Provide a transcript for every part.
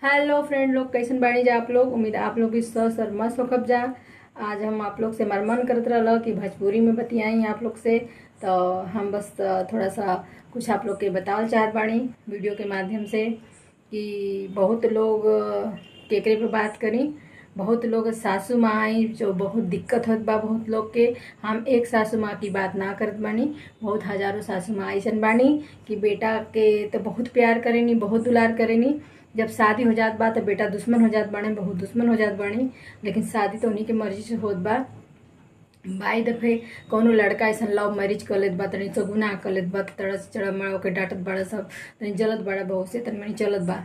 Hello friend लोग, कैसन बाड़ी जा आप लोग। उम्मीद है आप लोग भी स्वस्थ और मस्त हो कब जा। आज हम आप लोग से मन करत रहा कि भोजपुरी में बतियाई आप लोग से। तो हम बस थोड़ा सा कुछ आप लोग के बतावल चाहत बाड़ी वीडियो के माध्यम से कि बहुत लोग केकरे पे बात करी। बहुत लोग सासू माँ आई जो बहुत दिक्कत होत बा बहुत लोग के। हम एक सासू माँ की बात ना करत बानी, बहुत हजारों सासू माँ ऐसन बानी कि बेटा के तो बहुत प्यार करेनी, बहुत दुलार करेनी। जब शादी हो जात बा तो बेटा दुश्मन हो जात बाड़े, बहुत दुश्मन हो जात बाड़ी। लेकिन शादी तो उन्हीं के मर्जी से होत बा। बाई दफे कौनो लड़का ऐसा लव मैरिज कर लेत बा, तनी तो गुनाह कर लेत बा, तड़ा से चढ़ा मड़ा के डांटत बड़ा, सब तनी जलत बड़ा बहू से, तनी मनी चलत बा।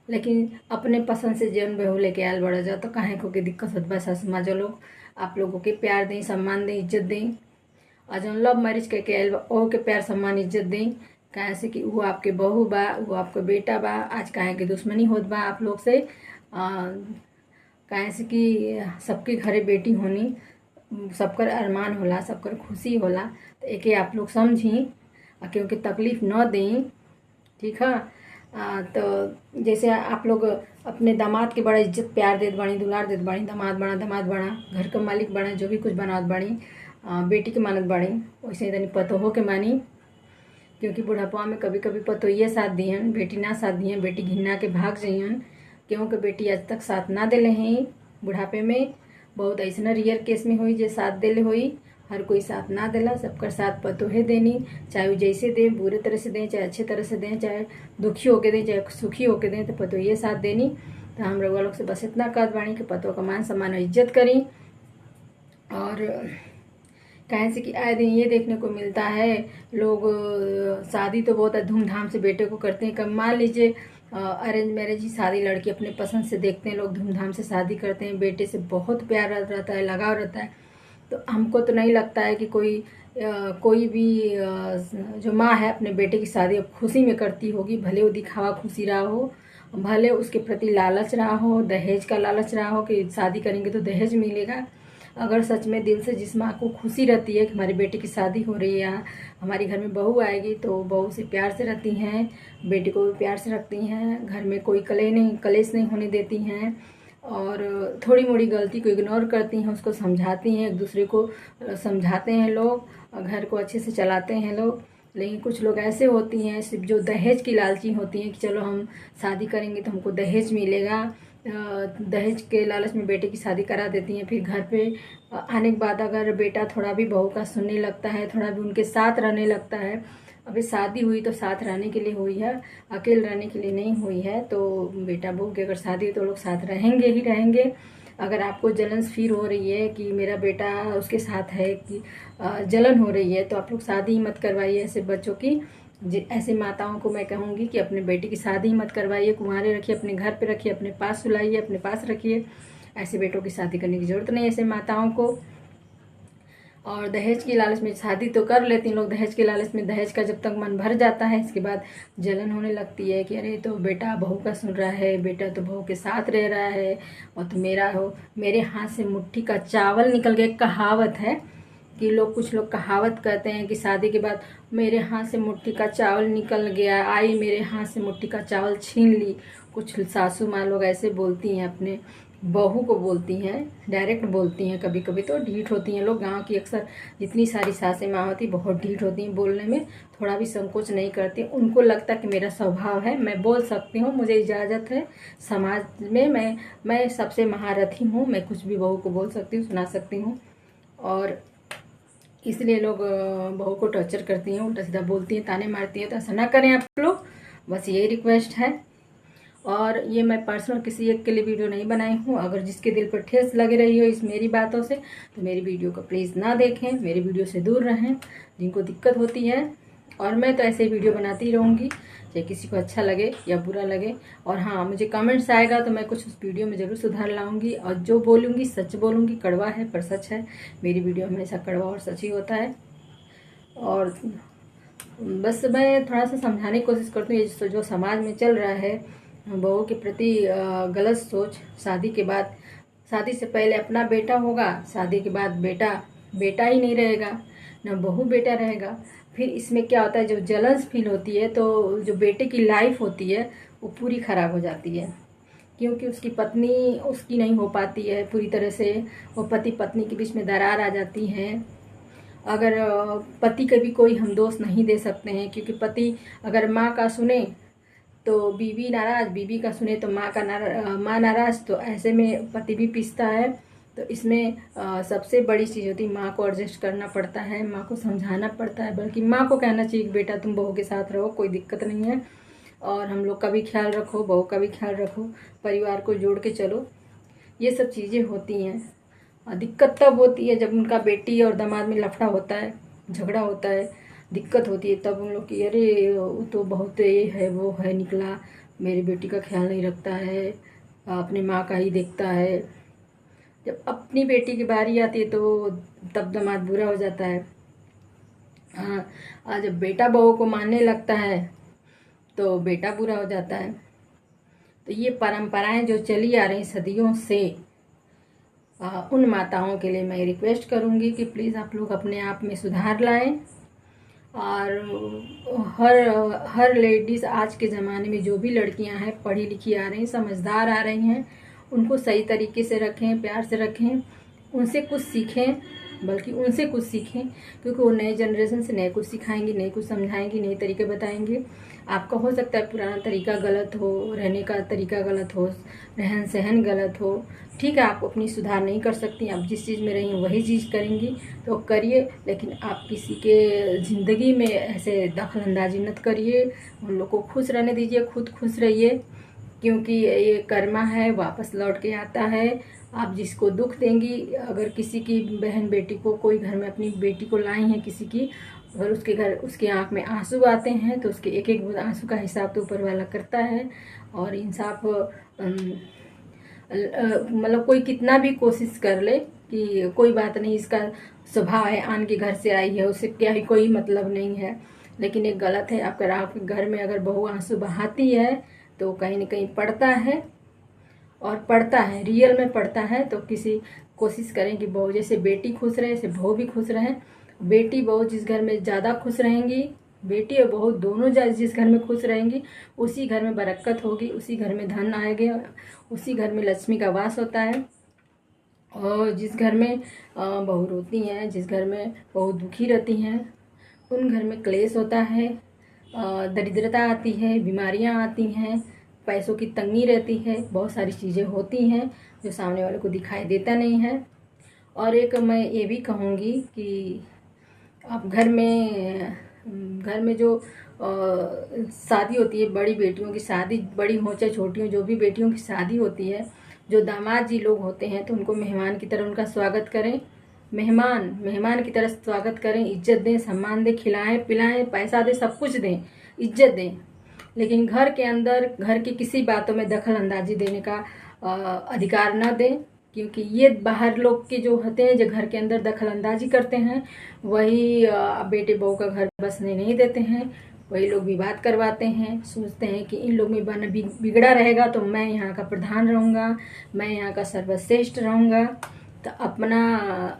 लेकिन अपने पसंद से जौन बहू लेके आयल बड़ा जा तो काहे को के दिक्कत होत बा। सासू माँ जो लोग आप लोगों के प्यार दें, सम्मान दें, इज्जत दें। और जौन लव मैरिज करके आयल बा ओह के प्यार सम्मान इज्जत दें। काहे से कि वो आपके बहू बा, वो आपका बेटा बा। आज काहे के दुश्मनी होत बा आप लोग से। काहे से कि सबके घरे बेटी होनी, सबकर अरमान होला, सबकर खुशी होला। तो एके आप लोग समझी और क्योंकि तकलीफ न दें, ठीक है। तो जैसे आप लोग अपने दामाद के बड़ा इज्जत प्यार देत बाड़ी, दुलार देत बाड़ी। दामाद बड़ा घर का मालिक बड़ा, जो भी कुछ बनावत बाड़ी बेटी के मानत बाड़ी, वैसे ही तनी पतोहो के मानी। क्योंकि बुढ़ापा में कभी कभी पतोहिए साथ दिहन, बेटी ना साथ दिहन, बेटी घिन्ना के भाग जइहन। क्योंकि बेटी आज तक साथ ना देले हैं बुढ़ापे में। बहुत ऐसा रियल केस में हुई जे साथ देले हुई। हर कोई साथ ना देला, सबका साथ पतोहे देनी। चाहे वो जैसे दें, बुरे तरह से दें, चाहे अच्छे तरह से दें, चाहे दुखी होके दें, चाहे सुखी होके दें, तो पतोहिए साथ देनी। तो हम लोग से बस इतना कहत बाणी कि पतोह का मान सम्मान और इज्जत करी। और कहें से कि आए दिन ये देखने को मिलता है, लोग शादी तो बहुत धूमधाम से बेटे को करते हैं। कब मान लीजिए अरेंज मैरिज ही शादी, लड़की अपने पसंद से देखते हैं, लोग धूमधाम से शादी करते हैं, बेटे से बहुत प्यार रहता है, लगाव रहता है। तो हमको तो नहीं लगता है कि कोई भी जो माँ है अपने बेटे की शादी अब खुशी में करती होगी। भले वो दिखावा खुशी रहा हो, भले उसके प्रति लालच रहा हो, दहेज का लालच रहा हो कि शादी करेंगे तो दहेज मिलेगा। अगर सच में दिल से जिस माँ को खुशी रहती है कि हमारे बेटे की शादी हो रही है, हमारे घर में बहू आएगी, तो बहू से प्यार से रहती हैं, बेटे को भी प्यार से रखती हैं, घर में कोई कलेश नहीं होने देती हैं। और थोड़ी मोड़ी गलती को इग्नोर करती हैं, उसको समझाती हैं, एक दूसरे को समझाते हैं लोग, घर को अच्छे से चलाते हैं लोग। लेकिन कुछ लोग ऐसे होती हैं सिर्फ जो दहेज की लालची होती हैं कि चलो हम शादी करेंगे तो हमको दहेज मिलेगा। दहेज के लालच में बेटे की शादी करा देती हैं। फिर घर पे आने के बाद अगर बेटा थोड़ा भी बहू का सुनने लगता है, थोड़ा भी उनके साथ रहने लगता है, अभी शादी हुई तो साथ रहने के लिए हुई है, अकेले रहने के लिए नहीं हुई है। तो बेटा बहू की अगर शादी हुई तो लोग साथ रहेंगे ही रहेंगे। अगर आपको जलन फील हो रही है कि मेरा बेटा उसके साथ है, कि जलन हो रही है, तो आप लोग शादी ही मत करवाइए ऐसे बच्चों की। ऐसे माताओं को मैं कहूँगी कि अपने बेटे की शादी ही मत करवाइए, कुंवारे रखिए, अपने घर पे रखिए, अपने पास सुलाइए, अपने पास रखिए। ऐसे बेटों की शादी करने की जरूरत नहीं है ऐसे माताओं को। और दहेज की लालच में शादी तो कर लेती हैं लोग, दहेज के लालच में दहेज का जब तक मन भर जाता है, इसके बाद जलन होने लगती है कि अरे तो बेटा बहू का सुन रहा है, बेटा तो बहू के साथ रह रहा है, और तो मेरा हो मेरे हाथ से मुट्ठी का चावल निकल गया। कहावत है कि कुछ लोग कहावत कहते हैं कि शादी के बाद मेरे हाथ से मुट्ठी का चावल निकल गया, आई मेरे हाथ से मुट्ठी का चावल छीन ली। कुछ सासू माँ लोग ऐसे बोलती हैं, अपने बहू को बोलती हैं, डायरेक्ट बोलती हैं। कभी कभी तो ढीठ होती हैं लोग। गांव की अक्सर जितनी सारी सासें माँ होती बहुत ढीठ होती हैं, बोलने में थोड़ा भी संकोच नहीं करती। उनको लगता कि मेरा स्वभाव है, मैं बोल सकती हूँ, मुझे इजाज़त है, समाज में मैं सबसे महारथी हूँ, मैं कुछ भी बहू को बोल सकती हूँ, सुना सकती हूँ। और इसलिए लोग बहू को टॉर्चर करती हैं, उल्टा सीधा बोलती हैं, ताने मारती हैं। तो ऐसा ना करें आप लोग, बस यही रिक्वेस्ट है। और ये मैं पर्सनल किसी एक के लिए वीडियो नहीं बनाई हूँ। अगर जिसके दिल पर ठेस लग रही हो इस मेरी बातों से, तो मेरी वीडियो को प्लीज़ ना देखें, मेरी वीडियो से दूर रहें जिनको दिक्कत होती है। और मैं तो ऐसे ही वीडियो बनाती रहूँगी, चाहे किसी को अच्छा लगे या बुरा लगे। और हाँ, मुझे कमेंट्स आएगा तो मैं कुछ उस वीडियो में ज़रूर सुधार लाऊंगी, और जो बोलूँगी सच बोलूँगी। कड़वा है पर सच है, मेरी वीडियो हमेशा कड़वा और सच ही होता है। और बस मैं थोड़ा सा समझाने की कोशिश करती हूँ, जो समाज में चल रहा है बहू के प्रति गलत सोच। शादी के बाद, शादी से पहले अपना बेटा होगा, शादी के बाद बेटा बेटा ही नहीं रहेगा, न बहू बेटा रहेगा। फिर इसमें क्या होता है, जो जलन फील होती है, तो जो बेटे की लाइफ होती है वो पूरी ख़राब हो जाती है। क्योंकि उसकी पत्नी उसकी नहीं हो पाती है पूरी तरह से, वो पति पत्नी के बीच में दरार आ जाती है। अगर पति का भी कोई हम दोष नहीं दे सकते हैं, क्योंकि पति अगर माँ का सुने तो बीवी नाराज़, बीवी का सुने तो माँ नाराज़, तो ऐसे में पति भी पिसता है। तो इसमें सबसे बड़ी चीज़ होती है माँ को एडजस्ट करना पड़ता है, माँ को समझाना पड़ता है, बल्कि माँ को कहना चाहिए कि बेटा तुम बहू के साथ रहो, कोई दिक्कत नहीं है, और हम लोग का भी ख्याल रखो, बहू का भी ख्याल रखो, परिवार को जोड़ के चलो। ये सब चीज़ें होती हैं। दिक्कत तब होती है जब उनका बेटी और दामाद में लफड़ा होता है, झगड़ा होता है, दिक्कत होती है, तब उन लोग की अरे वो तो बहुत ये है वो है निकला, मेरी बेटी का ख्याल नहीं रखता है, अपनी माँ का ही देखता है। जब अपनी बेटी की बारी आती है तो तब दामाद बुरा हो जाता है। हाँ, जब बेटा बहू को मानने लगता है तो बेटा बुरा हो जाता है। तो ये परंपराएं जो चली आ रही सदियों से, उन माताओं के लिए मैं रिक्वेस्ट करूंगी कि प्लीज़ आप लोग अपने आप में सुधार लाएं। और हर लेडीज़ आज के ज़माने में जो भी लड़कियां हैं पढ़ी लिखी आ रही, समझदार आ रही हैं, उनको सही तरीके से रखें, प्यार से रखें, उनसे कुछ सीखें, बल्कि उनसे कुछ सीखें, क्योंकि वो नए जनरेशन से नए कुछ सिखाएंगी, नए कुछ समझाएंगी, नए तरीके बताएंगे। आपका हो सकता है पुराना तरीका गलत हो, रहने का तरीका गलत हो, रहन सहन गलत हो, ठीक है, आप अपनी सुधार नहीं कर सकती, आप जिस चीज़ में रही वही चीज़ करेंगी तो करिए, लेकिन आप किसी के ज़िंदगी में ऐसे दखल अंदाजी मत करिए। उन लोग को खुश रहने दीजिए, खुद खुश रहिए, क्योंकि ये कर्मा है, वापस लौट के आता है। आप जिसको दुख देंगी, अगर किसी की बहन बेटी को, कोई घर में अपनी बेटी को लाई हैं किसी की, अगर उसके घर उसके आंख में आंसू आते हैं तो उसके एक एक बूंद आंसू का हिसाब तो ऊपर वाला करता है। और इंसाफ मतलब कोई कितना भी कोशिश कर ले कि कोई बात नहीं, इसका स्वभाव है, आन के घर से आई है, उससे क्या ही कोई मतलब नहीं है, लेकिन एक गलत है। अगर आपके घर में अगर बहू आंसू बहाती है तो कहीं न कहीं पड़ता है, और पड़ता है, रियल में पड़ता है। तो किसी कोशिश करें कि बहू जैसे बेटी खुश रहे, ऐसे बहू भी खुश रहें। बेटी बहू जिस घर में ज़्यादा खुश रहेंगी, बेटी और बहू दोनों जिस घर में खुश रहेंगी, उसी घर में बरकत होगी, उसी घर में धन आएगा, उसी घर में लक्ष्मी का वास होता है। और जिस घर में बहू रोती हैं, जिस घर में बहू दुखी रहती हैं, उन घर में क्लेश होता है, दरिद्रता आती है, बीमारियां आती हैं, पैसों की तंगी रहती है, बहुत सारी चीज़ें होती हैं जो सामने वाले को दिखाई देता नहीं है। और एक मैं ये भी कहूँगी कि आप घर में जो शादी होती है, बड़ी बेटियों की शादी, बड़ी हो चाहे छोटी हो, जो भी बेटियों की शादी होती है, जो दामाद जी लोग होते हैं तो उनको मेहमान की तरह उनका स्वागत करें, मेहमान की तरह स्वागत करें, इज्जत दें, सम्मान दें, खिलाएं पिलाएं, पैसा दें, सब कुछ दें, इज्जत दें। लेकिन घर के अंदर घर की किसी बातों में दखल अंदाजी देने का अधिकार न दें, क्योंकि ये बाहर लोग के जो होते हैं, जो घर के अंदर दखल अंदाजी करते हैं, वही बेटे बहू का घर बसने नहीं देते हैं, वही लोग विवाद करवाते हैं। सोचते हैं कि इन लोग में बना बिगड़ा रहेगा तो मैं यहाँ का प्रधान रहूँगा, मैं यहाँ का सर्वश्रेष्ठ रहूँगा। तो अपना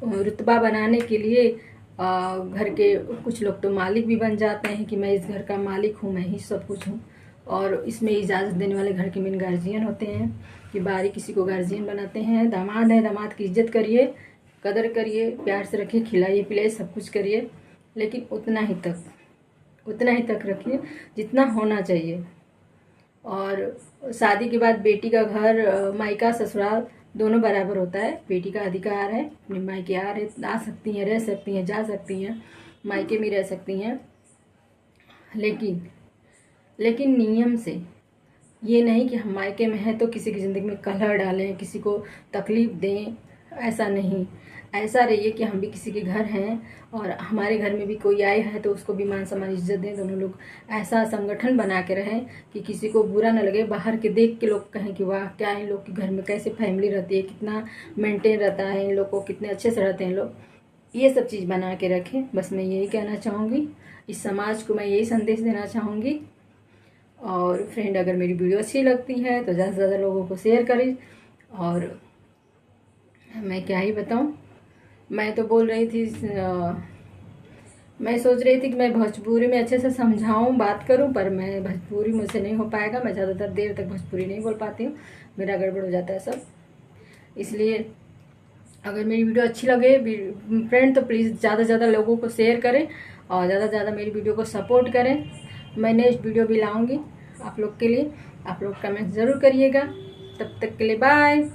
रुतबा बनाने के लिए घर के कुछ लोग तो मालिक भी बन जाते हैं कि मैं इस घर का मालिक हूँ, मैं ही सब कुछ हूँ। और इसमें इजाज़त देने वाले घर के मेन गार्जियन होते हैं कि बारी किसी को गार्जियन बनाते हैं। दामाद है, दामाद की इज्जत करिए, कदर करिए, प्यार से रखिए, खिलाइए पिलाइए, सब कुछ करिए, लेकिन उतना ही तक रखिए जितना होना चाहिए। और शादी के बाद बेटी का घर, मायका ससुराल दोनों बराबर होता है। बेटी का अधिकार है, अपने मायके आ सकती हैं, रह सकती हैं, जा सकती हैं, मायके में रह सकती हैं, लेकिन नियम से। ये नहीं कि हम मायके में हैं तो किसी की ज़िंदगी में कलह डालें, किसी को तकलीफ़ दें, ऐसा नहीं। ऐसा रहिए कि हम भी किसी के घर हैं और हमारे घर में भी कोई आए है तो उसको भी मान सम्मान इज्जत दें। दोनों लोग ऐसा संगठन बना के रहें कि किसी को बुरा न लगे, बाहर के देख के लोग कहें कि वाह क्या इन लोग के घर में कैसे फैमिली रहती है, कितना मेंटेन रहता है इन लोग को, कितने अच्छे से रहते हैं लोग। ये सब चीज़ बना के रखें, बस मैं यही कहना चाहूँगी। इस समाज को मैं यही संदेश देना चाहूँगी। और फ्रेंड, अगर मेरी वीडियो अच्छी लगती है तो ज़्यादा से ज़्यादा लोगों को शेयर करें। और मैं क्या ही बताऊं, मैं तो बोल रही थी मैं सोच रही थी कि मैं भोजपुरी में अच्छे से समझाऊं, बात करूं, पर मैं भोजपुरी मुझसे नहीं हो पाएगा। मैं ज़्यादातर देर तक भोजपुरी नहीं बोल पाती हूँ, मेरा गड़बड़ हो जाता है सब। इसलिए अगर मेरी वीडियो अच्छी लगे फ्रेंड, तो प्लीज़ ज़्यादा से ज़्यादा लोगों को शेयर करें और ज़्यादा से ज़्यादा मेरी वीडियो को सपोर्ट करें। मैं नेक्स्ट वीडियो भी लाऊंगी आप लोग के लिए, आप लोग कमेंट ज़रूर करिएगा। तब तक के लिए बाय।